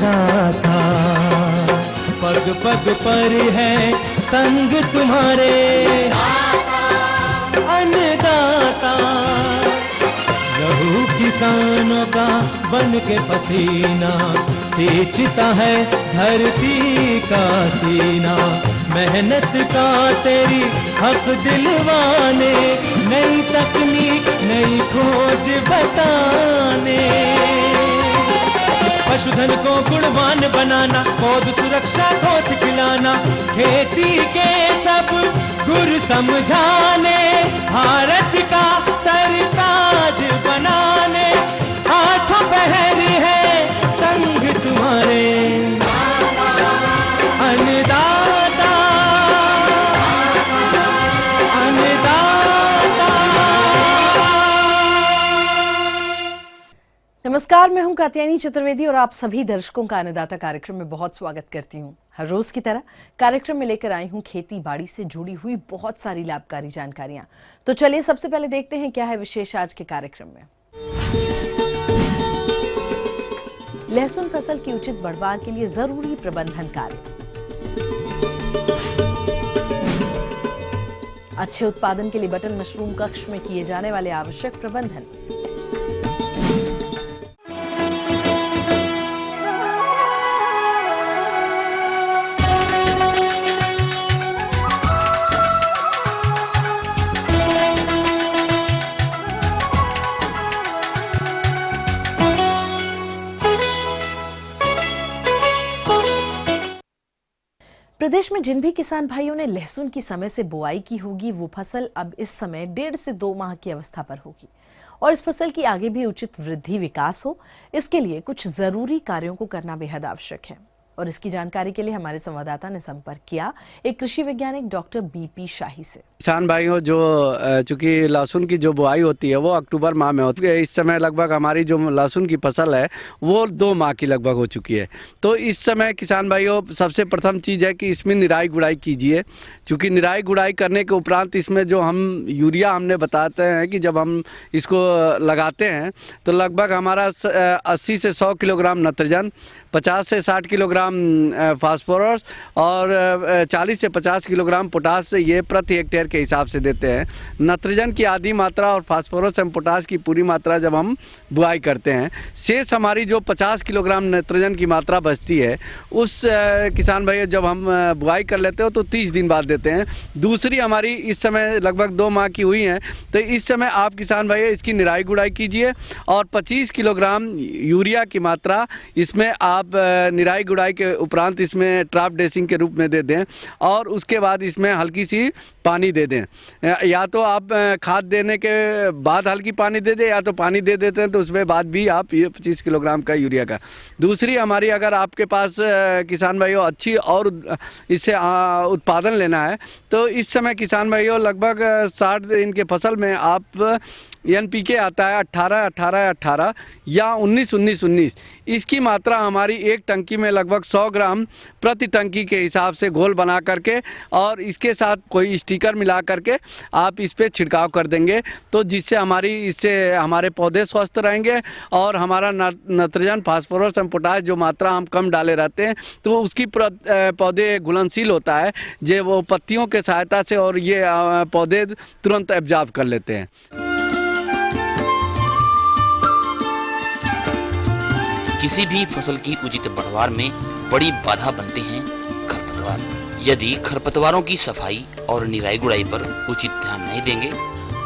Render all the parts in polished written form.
अन्नदाता, पग पग पर है संग तुम्हारे अन्नदाता। लहू किसानों का बन के पसीना सींचता है धरती का सीना। मेहनत का तेरी हक दिलवाने, नई तकनीक नई खोज बताने। पशुधन को गुणवान बनाना, पौध सुरक्षा को सिखलाना, खेती के सब गुर समझाने, भारत का सरताज बनाने। आठों पहर है संग तुम्हारे अन्नदाता, अन्नदाता। नमस्कार, मैं हूं कात्यायनी चतुर्वेदी और आप सभी दर्शकों का अन्नदाता कार्यक्रम में बहुत स्वागत करती हूं। हर रोज की तरह कार्यक्रम में लेकर आई हूं खेती बाड़ी से जुड़ी हुई बहुत सारी लाभकारी जानकारियां। तो चलिए सबसे पहले देखते हैं क्या है विशेष आज के कार्यक्रम में। लहसुन फसल की उचित बढ़वार के लिए जरूरी प्रबंधन कार्य। अच्छे उत्पादन के लिए बटन मशरूम कक्ष में किए जाने वाले आवश्यक प्रबंधन। प्रदेश में जिन भी किसान भाइयों ने लहसुन की समय से बुआई की होगी, वो फसल अब इस समय 1.5 से 2 माह की अवस्था पर होगी और इस फसल की आगे भी उचित वृद्धि विकास हो, इसके लिए कुछ जरूरी कार्यों को करना बेहद आवश्यक है। और इसकी जानकारी के लिए हमारे संवाददाता ने संपर्क किया एक कृषि वैज्ञानिक डॉक्टर बीपी शाही से। किसान भाइयों, जो चूंकि लहसुन की जो बुआई होती है वो अक्टूबर माह में होती है। इस समय लगभग हमारी जो लहसुन की फसल है वो 2 माह की लगभग हो चुकी है। तो इस समय किसान भाइयों, सबसे प्रथम चीज़ है कि इसमें निराई गुड़ाई कीजिए। चूँकि निराई गुड़ाई करने के उपरांत इसमें जो हम यूरिया हमने बताते हैं कि जब हम इसको लगाते हैं तो लगभग हमारा 80 से 100 किलोग्राम नत्रजन, 50 से 60 किलोग्राम फास्फोरस और 40 से 50 किलोग्राम पोटास, ये प्रति हेक्टेयर के हिसाब से देते हैं। नत्रजन की आधी मात्रा और फास्फोरस एवं पोटास की पूरी मात्रा जब हम बुआई करते हैं, शेष हमारी जो 50 किलोग्राम नत्रजन की मात्रा बचती है उस किसान भाई जब हम बुआई कर लेते हो तो 30 दिन बाद देते हैं। दूसरी हमारी इस समय लगभग 2 माह की हुई हैं, तो इस समय आप किसान भाई इसकी निराई गुड़ाई कीजिए और 25 किलोग्राम यूरिया की मात्रा इसमें आप निराई गुड़ाई के उपरांत इसमें ट्राप ड्रेसिंग के रूप में दे दें और उसके बाद इसमें हल्की सी पानी दे दें। या तो आप खाद देने के बाद हल्की पानी दे दें या तो पानी दे देते हैं तो उसमें बाद भी आप ये 25 किलोग्राम का यूरिया का। दूसरी हमारी, अगर आपके पास किसान भाइयों अच्छी और इससे उत्पादन लेना है तो इस समय किसान भाइयों लगभग 60 दिन के फसल में आप NPK आता है 18-18-18 या 19-19-19, इसकी मात्रा हमारी एक टंकी में लगभग 100 ग्राम प्रति टंकी के हिसाब से घोल बना करके और इसके साथ कोई स्टिकर मिला करके आप इस पे छिड़काव कर देंगे, तो जिससे हमारे पौधे स्वस्थ रहेंगे और हमारा नत्रजन, फास्फोरस और पोटास जो मात्रा हम कम डाले रहते हैं तो उसकी पौधे घुलनशील होता है, जो वो पत्तियों के सहायता से, और ये पौधे तुरंत एब्जॉर्ब कर लेते हैं। किसी भी फसल की उचित बढ़वार में बड़ी बाधा बनते हैं खरपतवार। यदि खरपतवारों की सफाई और निराई गुड़ाई पर उचित ध्यान नहीं देंगे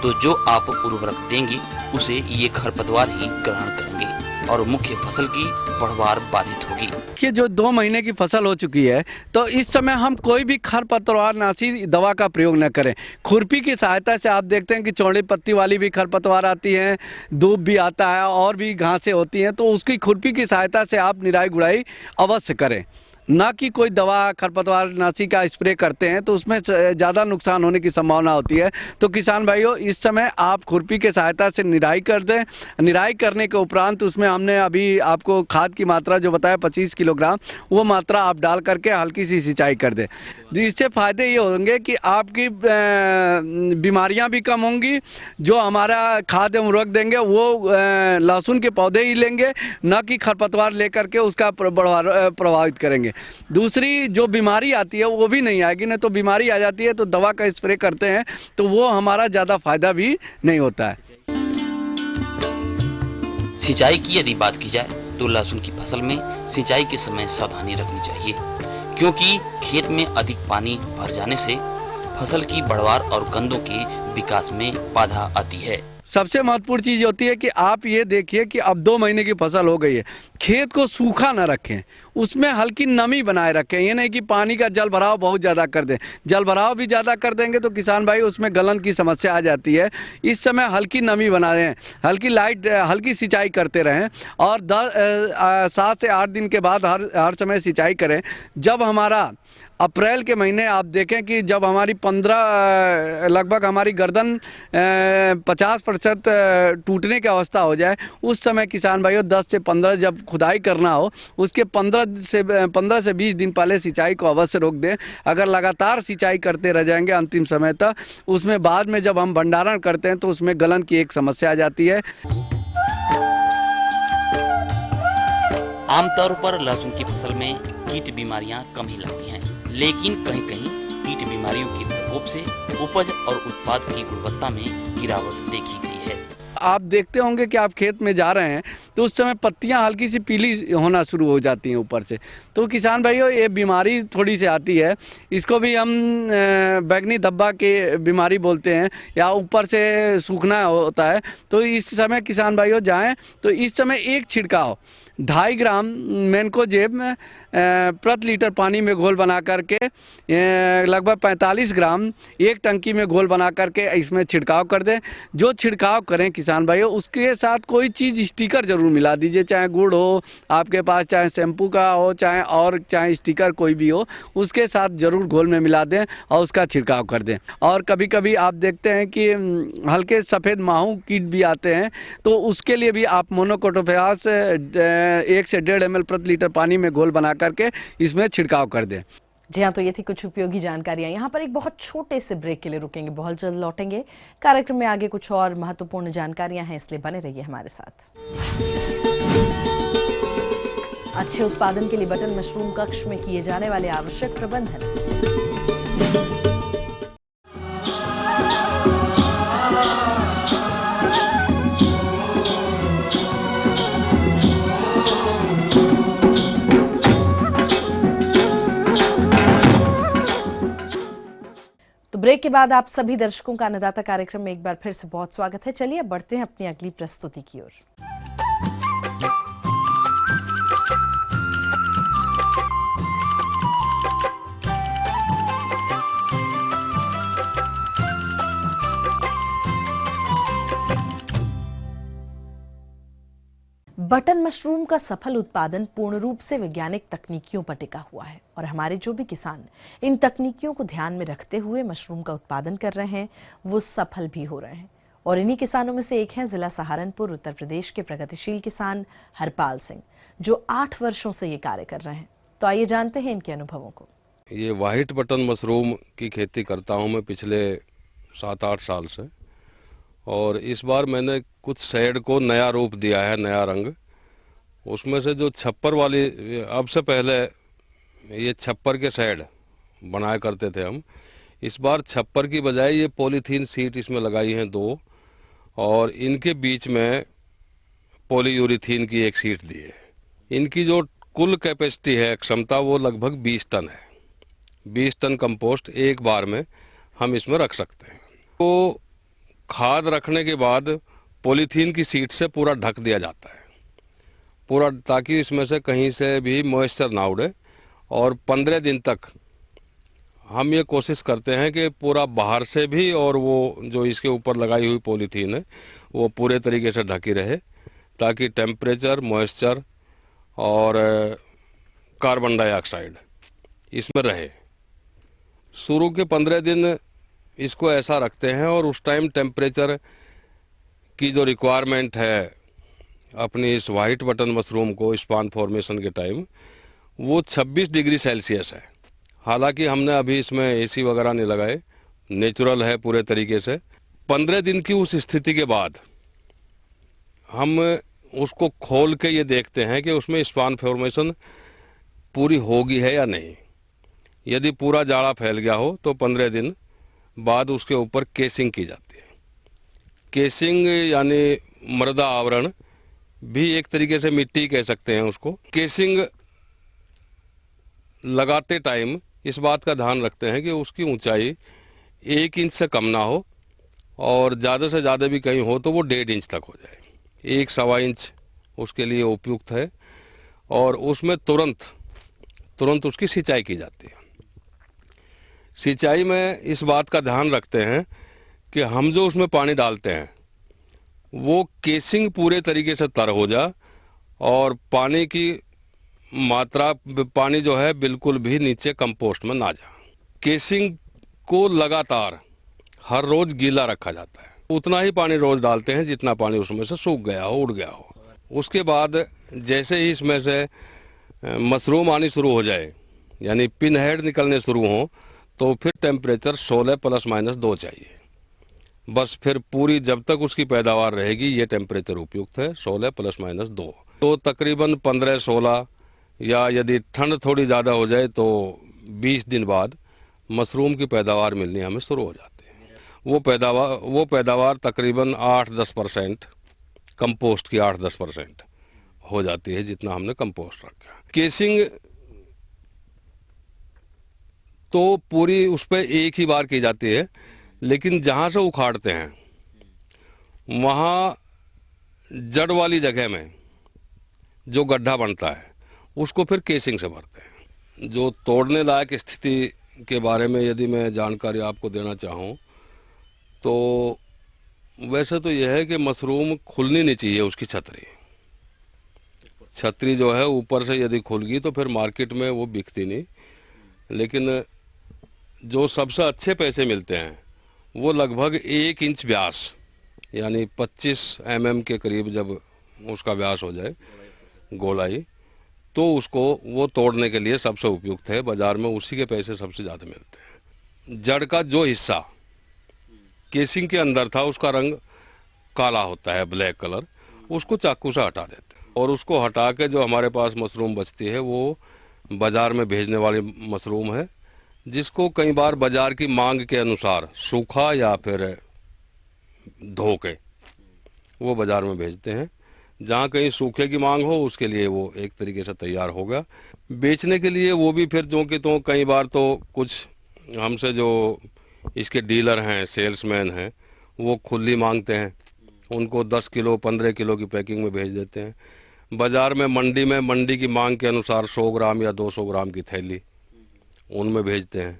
तो जो आप उर्वरक देंगे उसे ये खरपतवार ही ग्रहण करेंगे और मुख्य फसल की बढ़वार बाधित होगी। कि जो 2 महीने की फसल हो चुकी है तो इस समय हम कोई भी खरपतवार नाशी दवा का प्रयोग न करें। खुरपी की सहायता से आप देखते हैं कि चौड़ी पत्ती वाली भी खरपतवार आती है, दूब भी आता है और भी घासें होती हैं, तो उसकी खुरपी की सहायता से आप निराई गुड़ाई अवश्य करें। ना कि कोई दवा खरपतवार नाशी का स्प्रे करते हैं तो उसमें ज़्यादा नुकसान होने की संभावना होती है। तो किसान भाइयों, इस समय आप खुरपी के सहायता से निराई कर दें। निराई करने के उपरांत उसमें हमने अभी आपको खाद की मात्रा जो बताया 25 किलोग्राम, वो मात्रा आप डाल करके हल्की सी सिंचाई कर दें। इससे फ़ायदे ये होंगे कि आपकी बीमारियां भी कम होंगी। जो हमारा खाद उर्वरक देंगे वो लहसुन के पौधे ही लेंगे, न कि खरपतवार लेकर के उसका प्रभावित करेंगे। दूसरी जो बीमारी आती है वो भी नहीं आएगी। नहीं तो बीमारी आ जाती है तो दवा का स्प्रे करते हैं तो वो हमारा ज़्यादा फायदा भी नहीं होता है। सिंचाई की यदि बात की जाए तो लहसुन की फसल में सिंचाई के समय सावधानी रखनी चाहिए, क्योंकि खेत में अधिक पानी भर जाने से फसल की बढ़वार और कंदों के विकास में बाधा आती है। सबसे महत्वपूर्ण चीज़ होती है कि आप ये देखिए कि अब 2 महीने की फसल हो गई है, खेत को सूखा ना रखें, उसमें हल्की नमी बनाए रखें। ये नहीं कि पानी का जल भराव बहुत ज़्यादा कर दें। जल भराव भी ज़्यादा कर देंगे तो किसान भाई उसमें गलन की समस्या आ जाती है। इस समय हल्की नमी बनाएं, हल्की सिंचाई करते रहें और 7 से 8 दिन के बाद हर समय सिंचाई करें। जब हमारा अप्रैल के महीने आप देखें कि जब हमारी लगभग हमारी गर्दन 50% टूटने की अवस्था हो जाए, उस समय किसान भाइयों 10 से 15 जब खुदाई करना हो उसके 15 से 20 दिन पहले सिंचाई को अवश्य रोक दें। अगर लगातार सिंचाई करते रह जाएंगे अंतिम समय तक, उसमें बाद में जब हम भंडारण करते हैं तो उसमें गलन की एक समस्या आ जाती है। आमतौर पर लहसुन की फसल में कीट बीमारियां कम ही लगती हैं, लेकिन कहीं-कहीं कीट बीमारियों के प्रकोप से उपज और उत्पाद की गुणवत्ता में गिरावट देखी गई है। आप देखते होंगे कि आप खेत में जा रहे हैं तो उस समय पत्तियां हल्की सी पीली होना शुरू हो जाती हैं ऊपर से। तो किसान भाइयों, ये बीमारी थोड़ी सी आती है, इसको भी हम बैंगनी धब्बा की बीमारी बोलते हैं या ऊपर से सूखना होता है। तो इस समय किसान भाइयों जाएं तो इस समय एक छिड़काव 2.5 ग्राम मैनकोजेब में प्रति लीटर पानी में घोल बना करके लगभग 45 ग्राम एक टंकी में घोल बना करके इसमें छिड़काव कर दें। जो छिड़काव करें किसान भाइयों, उसके साथ कोई चीज़ स्टिकर ज़रूर मिला दीजिए, चाहे गुड़ हो आपके पास, चाहे शैम्पू का हो, चाहे स्टिकर कोई भी हो, उसके साथ ज़रूर घोल में मिला दें और उसका छिड़काव कर दें। और कभी कभी आप देखते हैं कि हल्के सफ़ेद माहू कीट भी आते हैं, तो उसके लिए भी आप मोनोक्रोटोफास 1 से 1.5 ml प्रति लीटर पानी में घोल बना करके इसमें छिड़काव कर दें। जी हाँ, तो ये थी कुछ उपयोगी जानकारियां। यहाँ पर एक बहुत छोटे से ब्रेक के लिए रुकेंगे, बहुत जल्द लौटेंगे। कार्यक्रम में आगे कुछ और महत्वपूर्ण जानकारियां हैं, इसलिए बने रहिए हमारे साथ। अच्छे उत्पादन के लिए बटन मशरूम कक्ष में किए जाने वाले आवश्यक प्रबंधन। तो ब्रेक के बाद आप सभी दर्शकों का अन्नदाता कार्यक्रम में एक बार फिर से बहुत स्वागत है। चलिए अब बढ़ते हैं अपनी अगली प्रस्तुति की ओर। बटन मशरूम का सफल उत्पादन पूर्ण रूप से वैज्ञानिक तकनीकियों पर टिका हुआ है और हमारे जो भी किसान इन तकनीकियों को ध्यान में रखते हुए मशरूम का उत्पादन कर रहे हैं वो सफल भी हो रहे हैं। और इन्हीं किसानों में से एक हैं जिला सहारनपुर उत्तर प्रदेश के प्रगतिशील किसान हरपाल सिंह, जो 8 वर्षों से ये कार्य कर रहे हैं। तो आइए जानते हैं इनके अनुभवों को। ये वाइट बटन मशरूम की खेती करता हूँ मैं पिछले 7-8 साल से, और इस बार मैंने कुछ शेड को नया रूप दिया है, नया रंग। उसमें से जो छप्पर वाली, अब से पहले ये छप्पर के शेड बनाया करते थे हम, इस बार छप्पर की बजाय ये पॉलीथीन सीट इसमें लगाई हैं 2, और इनके बीच में पॉलीयूरीथीन की एक सीट दी है। इनकी जो कुल कैपेसिटी है, क्षमता, वो लगभग 20 टन है। 20 टन कंपोस्ट एक बार में हम इसमें रख सकते हैं। तो खाद रखने के बाद पॉलीथीन की सीट से पूरा ढक दिया जाता है पूरा, ताकि इसमें से कहीं से भी मॉइस्चर ना उड़े। और 15 दिन तक हम ये कोशिश करते हैं कि पूरा बाहर से भी और वो जो इसके ऊपर लगाई हुई पॉलीथीन है वो पूरे तरीके से ढकी रहे, ताकि टेम्परेचर, मॉइस्चर और कार्बन डाइऑक्साइड इसमें रहे। शुरू के 15 दिन इसको ऐसा रखते हैं और उस टाइम टेम्परेचर की जो रिक्वायरमेंट है अपनी इस वाइट बटन मशरूम को स्पान फॉर्मेशन के टाइम, वो 26 डिग्री सेल्सियस है। हालांकि हमने अभी इसमें एसी वगैरह नहीं लगाए, नेचुरल है पूरे तरीके से। 15 दिन की उस स्थिति के बाद हम उसको खोल के ये देखते हैं कि उसमें स्पान फॉर्मेशन पूरी होगी है या नहीं। यदि पूरा जाड़ा फैल गया हो तो 15 दिन बाद उसके ऊपर केसिंग की जाती है। केसिंग यानी मृदा आवरण, भी एक तरीके से मिट्टी कह सकते हैं उसको। केसिंग लगाते टाइम इस बात का ध्यान रखते हैं कि उसकी ऊंचाई 1 इंच से कम ना हो और ज़्यादा से ज़्यादा भी कहीं हो तो वो 1.5 इंच तक हो जाए। 1-1.25 इंच उसके लिए उपयुक्त है और उसमें तुरंत उसकी सिंचाई की जाती है। सिंचाई में इस बात का ध्यान रखते हैं कि हम जो उसमें पानी डालते हैं वो केसिंग पूरे तरीके से तर हो जाए और पानी की मात्रा, पानी जो है बिल्कुल भी नीचे कंपोस्ट में ना जाए। केसिंग को लगातार हर रोज गीला रखा जाता है। उतना ही पानी रोज डालते हैं जितना पानी उसमें से सूख गया हो, उड़ गया हो। उसके बाद जैसे ही इसमें से मशरूम आनी शुरू हो जाए, यानी पिन हेड निकलने शुरू हों, तो फिर टेम्परेचर 16 ± 2 चाहिए। बस फिर पूरी जब तक उसकी पैदावार रहेगी ये टेम्परेचर उपयुक्त है, 16 ± 2। तो तकरीबन 15-16 या यदि ठंड थोड़ी ज़्यादा हो जाए तो 20 दिन बाद मशरूम की पैदावार मिलनी हमें शुरू हो जाती है। वो पैदावार तकरीबन 8-10%, कंपोस्ट की 8-10% हो जाती है जितना हमने कंपोस्ट रखा। केसिंग तो पूरी उस पर एक ही बार की जाती है, लेकिन जहाँ से उखाड़ते हैं वहाँ जड़ वाली जगह में जो गड्ढा बनता है उसको फिर केसिंग से भरते हैं। जो तोड़ने लायक स्थिति के बारे में यदि मैं जानकारी आपको देना चाहूँ तो वैसे तो यह है कि मशरूम खुलनी नहीं चाहिए उसकी छतरी जो है ऊपर से यदि खुल गई तो फिर मार्केट में वो बिकती नहीं। लेकिन जो सबसे अच्छे पैसे मिलते हैं वो लगभग 1 इंच व्यास यानी 25 mm के करीब जब उसका व्यास हो जाए गोलाई, तो उसको वो तोड़ने के लिए सबसे उपयुक्त है। बाज़ार में उसी के पैसे सबसे ज़्यादा मिलते हैं। जड़ का जो हिस्सा केसिंग के अंदर था उसका रंग काला होता है, ब्लैक कलर, उसको चाकू से हटा देते हैं और उसको हटा के जो हमारे पास मशरूम बचती है वो बाज़ार में भेजने वाली मशरूम है, जिसको कई बार बाज़ार की मांग के अनुसार सूखा या फिर धो के वो बाज़ार में भेजते हैं। जहाँ कहीं सूखे की मांग हो उसके लिए वो एक तरीके से तैयार होगा बेचने के लिए। वो भी फिर जो कि तो कई बार तो कुछ हमसे जो इसके डीलर हैं, सेल्समैन हैं, वो खुली मांगते हैं, उनको 10 किलो 15 किलो की पैकिंग में भेज देते हैं। बाज़ार में मंडी की मांग के अनुसार 100 ग्राम या 200 ग्राम की थैली उनमें भेजते हैं।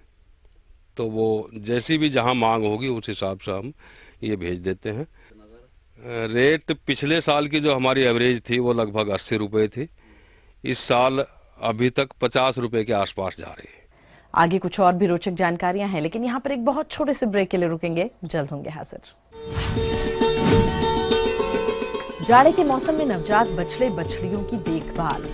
तो वो जैसी भी जहाँ मांग होगी उस हिसाब से हम ये भेज देते हैं। रेट पिछले साल की जो हमारी एवरेज थी वो लगभग 80 रुपये थी। इस साल अभी तक 50 रुपये के आसपास जा रही है। आगे कुछ और भी रोचक जानकारियां हैं, लेकिन यहाँ पर एक बहुत छोटे से ब्रेक के लिए रुकेंगे, जल्द होंगे हाजिर। जाड़े के मौसम में नवजात बछड़े बछड़ियों की देखभाल।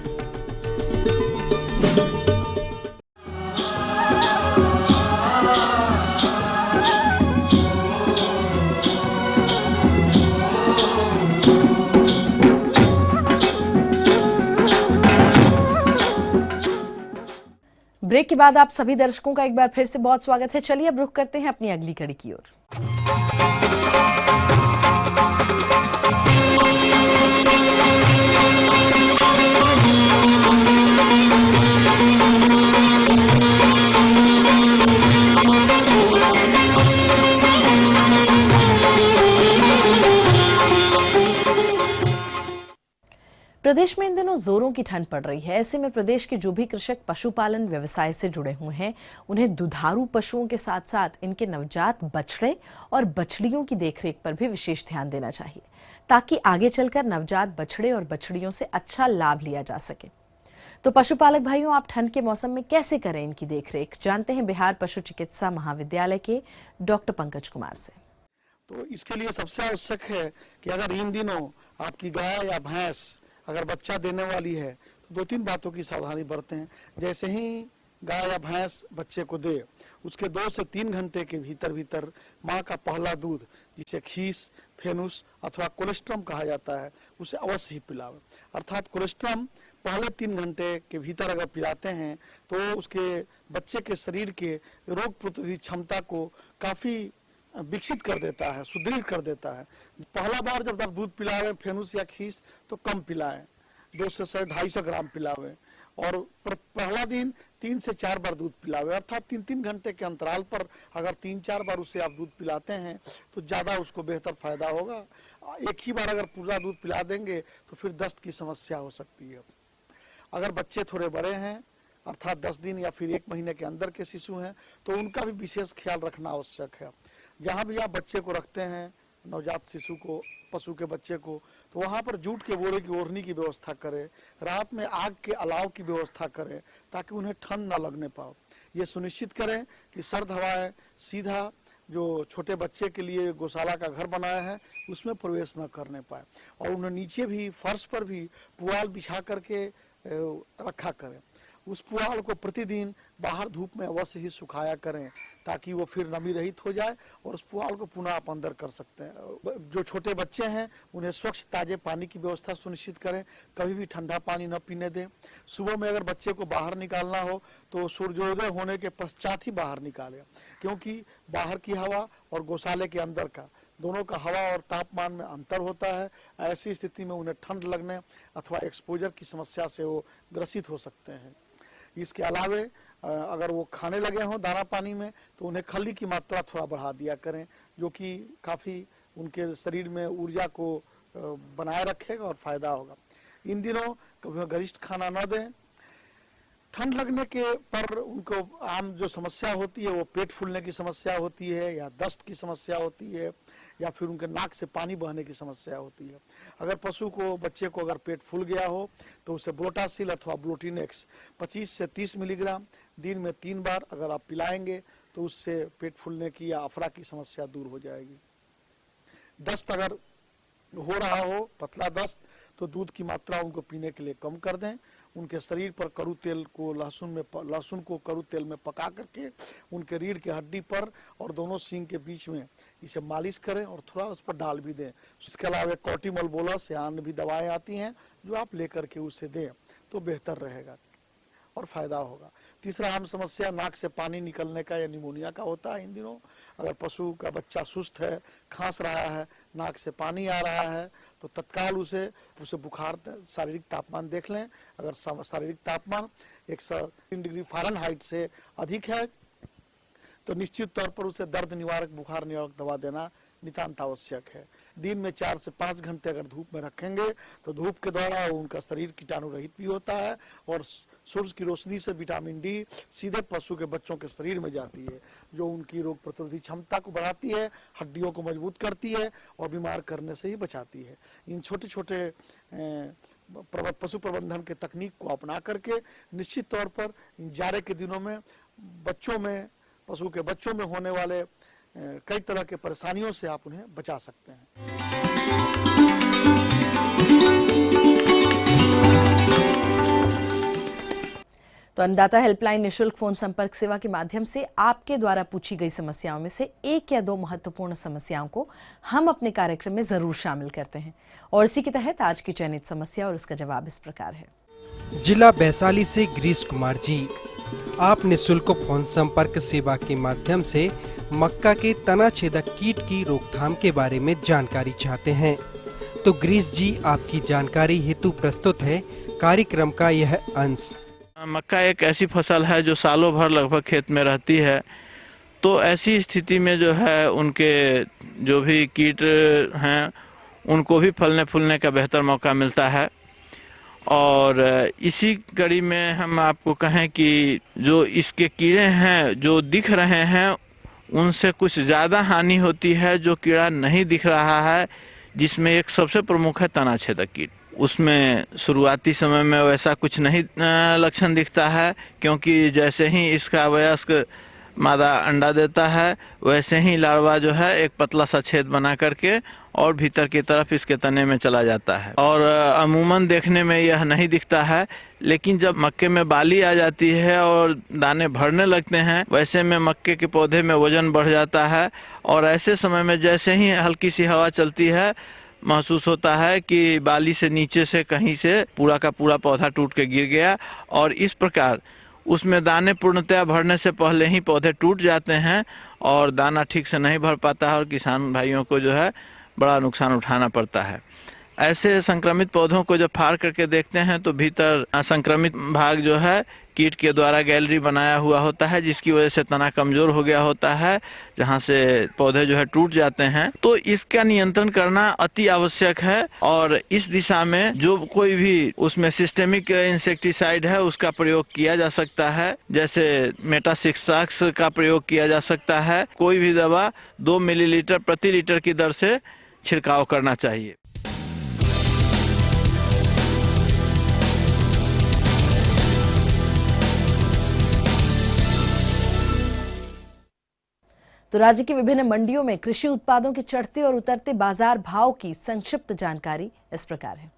ब्रेक के बाद आप सभी दर्शकों का एक बार फिर से बहुत स्वागत है। चलिए अब रुख करते हैं अपनी अगली कड़ी की ओर। प्रदेश में इन दिनों जोरों की ठंड पड़ रही है। ऐसे में प्रदेश के जो भी कृषक पशुपालन व्यवसाय से जुड़े हुए हैं, उन्हें दुधारू पशुओं के साथ साथ इनके नवजात बछड़े और बछड़ियों की देखरेख पर भी विशेष ध्यान देना चाहिए, ताकि आगे चलकर नवजात बछड़े और बछड़ियों से अच्छा लाभ लिया जा सके। तो पशुपालक भाइयों, आप ठंड के मौसम में कैसे करें इनकी देखरेख, जानते हैं बिहार पशु चिकित्सा महाविद्यालय के डॉक्टर पंकज कुमार से। तो इसके लिए सबसे आवश्यक है कि अगर इन दिनों आपकी गाय या भैंस अगर बच्चा देने वाली है तो 2-3 बातों की सावधानी बरतें। जैसे ही गाय या भैंस बच्चे को दे, उसके 2 से 3 घंटे के भीतर माँ का पहला दूध, जिसे खीस, फेनुस अथवा कोलेस्ट्रम कहा जाता है, उसे अवश्य ही पिलावे। अर्थात कोलेस्ट्रम पहले 3 घंटे के भीतर अगर पिलाते हैं तो उसके बच्चे के शरीर के रोग प्रतिरोधी क्षमता को काफ़ी विकसित कर देता है, सुदृढ़ कर देता है। पहला बार जब आप दूध पिलावें फेनुस या खीस तो कम पिलाएं, 2 से 250 ग्राम पिलावें, और पहला दिन 3 से 4 बार दूध पिलावे। अर्थात 3-3 घंटे के अंतराल पर अगर 3-4 बार उसे आप दूध पिलाते हैं तो ज़्यादा उसको बेहतर फायदा होगा। एक ही बार अगर पूरा दूध पिला देंगे तो फिर दस्त की समस्या हो सकती है। अगर बच्चे थोड़े बड़े हैं, अर्थात 10 दिन या फिर 1 महीने के अंदर के शिशु हैं, तो उनका भी विशेष ख्याल रखना आवश्यक है। जहाँ भी आप बच्चे को रखते हैं, नवजात शिशु को, पशु के बच्चे को, तो वहाँ पर जूट के बोरे की ओढ़नी की व्यवस्था करें, रात में आग के अलाव की व्यवस्था करें ताकि उन्हें ठंड न लगने पाए। ये सुनिश्चित करें कि सर्द हवाएं सीधा जो छोटे बच्चे के लिए गौशाला का घर बनाया है उसमें प्रवेश न करने पाए, और उन्हें नीचे भी फर्श पर भी पुआल बिछा करके रखा करें। उस पुआल को प्रतिदिन बाहर धूप में अवश्य ही सुखाया करें ताकि वो फिर नमी रहित हो जाए और उस पुआल को पुनः आप अंदर कर सकते हैं। जो छोटे बच्चे हैं उन्हें स्वच्छ ताजे पानी की व्यवस्था सुनिश्चित करें, कभी भी ठंडा पानी न पीने दें। सुबह में अगर बच्चे को बाहर निकालना हो तो सूर्योदय होने के पश्चात ही बाहर निकालें, क्योंकि बाहर की हवा और गौशाले के अंदर का दोनों का हवा और तापमान में अंतर होता है। ऐसी स्थिति में उन्हें ठंड लगने अथवा एक्सपोजर की समस्या से वो ग्रसित हो सकते हैं। इसके अलावे अगर वो खाने लगे हों दाना पानी में तो उन्हें खली की मात्रा थोड़ा बढ़ा दिया करें, जो कि काफ़ी उनके शरीर में ऊर्जा को बनाए रखेगा और फायदा होगा। इन दिनों कभी गरिष्ठ खाना न दें। ठंड लगने के पर उनको आम जो समस्या होती है वो पेट फूलने की समस्या होती है, या दस्त की समस्या होती है, या फिर उनके नाक से पानी बहने की समस्या होती है। अगर पशु को, बच्चे को अगर पेट फूल गया हो तो उसे ब्लोटासिल अथवा ब्लोटिनेक्स 25 से 30 मिलीग्राम दिन में 3 बार अगर आप पिलाएंगे तो उससे पेट फूलने की या अफरा की समस्या दूर हो जाएगी। दस्त अगर हो रहा हो, पतला दस्त, तो दूध की मात्रा उनको पीने के लिए कम कर दें। उनके शरीर पर कड़ू तेल को लहसुन को कड़ू तेल में पका करके उनके रीढ़ की हड्डी पर और दोनों सींग के बीच में इसे मालिश करें और थोड़ा उस पर डाल भी दें। इसके अलावा कॉर्टिमल बोलस या अन्य भी दवाएं आती हैं जो आप लेकर के उसे दें तो बेहतर रहेगा और फायदा होगा। तीसरा आम समस्या नाक से पानी निकलने का या निमोनिया का होता है। इन दिनों अगर पशु का बच्चा सुस्त है, खांस रहा है, नाक से पानी आ रहा है, तो तत्काल उसे बुखार, शारीरिक तापमान देख लें। अगर शारीरिक तापमान 103 डिग्री फ़ारेनहाइट से अधिक है तो निश्चित तौर पर उसे दर्द निवारक, बुखार निवारक दवा देना नितांत आवश्यक है। दिन में 4 से 5 घंटे अगर धूप में रखेंगे तो धूप के द्वारा उनका शरीर कीटाणु रहित भी होता है और सूरज की रोशनी से विटामिन डी सीधे पशु के बच्चों के शरीर में जाती है, जो उनकी रोग प्रतिरोधी क्षमता को बढ़ाती है, हड्डियों को मजबूत करती है और बीमार करने से ही बचाती है। इन छोटे छोटे पशु प्रबंधन के तकनीक को अपना करके निश्चित तौर पर इन जाड़े के दिनों में बच्चों में, पशु के बच्चों में होने वाले कई तरह के परेशानियों से आप उन्हें बचा सकते हैं। तो अन्नदाता हेल्पलाइन निशुल्क फोन संपर्क सेवा के माध्यम से आपके द्वारा पूछी गई समस्याओं में से 1 या 2 महत्वपूर्ण समस्याओं को हम अपने कार्यक्रम में जरूर शामिल करते हैं, और इसी के तहत आज की चयनित समस्या और उसका जवाब इस प्रकार है। जिला वैशाली से गिरीश कुमार जी, आप निःशुल्क फोन संपर्क सेवा के माध्यम से मक्का के तना छेदक कीट की रोकथाम के बारे में जानकारी चाहते हैं। तो गिरीश जी, आपकी जानकारी हेतु प्रस्तुत है कार्यक्रम का यह अंश। मक्का एक ऐसी फसल है जो सालों भर लगभग खेत में रहती है, तो ऐसी स्थिति में जो है उनके जो भी कीट हैं उनको भी फलने फूलने का बेहतर मौका मिलता है। और इसी कड़ी में हम आपको कहें कि जो इसके कीड़े हैं जो दिख रहे हैं उनसे कुछ ज़्यादा हानि होती है जो कीड़ा नहीं दिख रहा है, जिसमें एक सबसे प्रमुख है तना छेदक कीट। उसमें शुरुआती समय में वैसा कुछ नहीं लक्षण दिखता है, क्योंकि जैसे ही इसका वयस्क मादा अंडा देता है वैसे ही लार्वा जो है एक पतला सा छेद बना करके और भीतर की तरफ इसके तने में चला जाता है और अमूमन देखने में यह नहीं दिखता है। लेकिन जब मक्के में बाली आ जाती है और दाने भरने लगते हैं, वैसे में मक्के के पौधे में वजन बढ़ जाता है और ऐसे समय में जैसे ही हल्की सी हवा चलती है महसूस होता है कि बाली से नीचे से कहीं से पूरा का पूरा पौधा टूट के गिर गया और इस प्रकार उसमें दाने पूर्णतया भरने से पहले ही पौधे टूट जाते हैं और दाना ठीक से नहीं भर पाता है और किसान भाइयों को जो है बड़ा नुकसान उठाना पड़ता है। ऐसे संक्रमित पौधों को जब फाड़ करके देखते हैं तो भीतर संक्रमित भाग जो है कीट के द्वारा गैलरी बनाया हुआ होता है, जिसकी वजह से तना कमजोर हो गया होता है, जहां से पौधे जो है टूट जाते हैं। तो इसका नियंत्रण करना अति आवश्यक है और इस दिशा में जो कोई भी उसमें सिस्टेमिक इंसेक्टिसाइड है उसका प्रयोग किया जा सकता है, जैसे मेटासिक्साक्स का प्रयोग किया जा सकता है। कोई भी दवा 2 मिलीलीटर प्रति लीटर की दर से छिड़काव करना चाहिए। तो राज्य की विभिन्न मंडियों में कृषि उत्पादों के चढ़ते और उतरते बाजार भाव की संक्षिप्त जानकारी इस प्रकार है।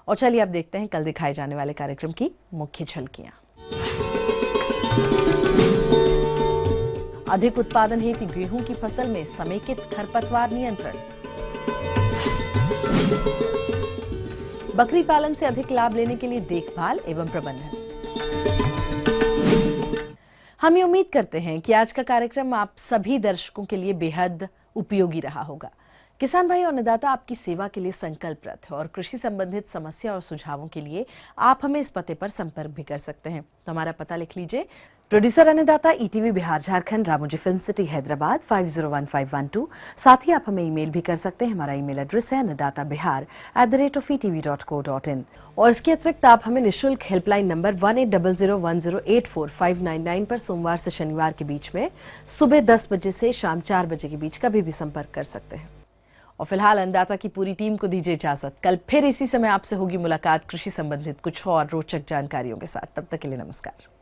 और चलिए अब देखते हैं कल दिखाए जाने वाले कार्यक्रम की मुख्य झलकियां। अधिक उत्पादन हेतु गेहूं की फसल में समेकित खरपतवार नियंत्रण। बकरी पालन से अधिक लाभ लेने के लिए देखभाल एवं प्रबंधन। हम ये उम्मीद करते हैं कि आज का कार्यक्रम आप सभी दर्शकों के लिए बेहद उपयोगी रहा होगा। किसान भाई और अन्नदाता आपकी सेवा के लिए संकल्परत है और कृषि संबंधित समस्या और सुझावों के लिए आप हमें इस पते पर संपर्क भी कर सकते हैं। तो हमारा पता लिख लीजिए। प्रोड्यूसर अन्नदाता ETV Bihar Jharkhand, Ramoji film city Hyderabad 501512। साथ ही आप हमें ईमेल भी कर सकते हैं। हमारा ईमेल एड्रेस है annadatabihar@etv.co.in। और इसके अतिरिक्त आप हमें निःशुल्क हेल्पलाइन नंबर 180010845999 पर सोमवार से शनिवार के बीच में सुबह 10 बजे से शाम 4 बजे के बीच कभी भी संपर्क कर सकते हैं। और फिलहाल अन्नदाता की पूरी टीम को दीजिए इजाजत। कल फिर इसी समय आपसे होगी मुलाकात कृषि संबंधित कुछ और रोचक जानकारियों के साथ। तब तक के लिए नमस्कार।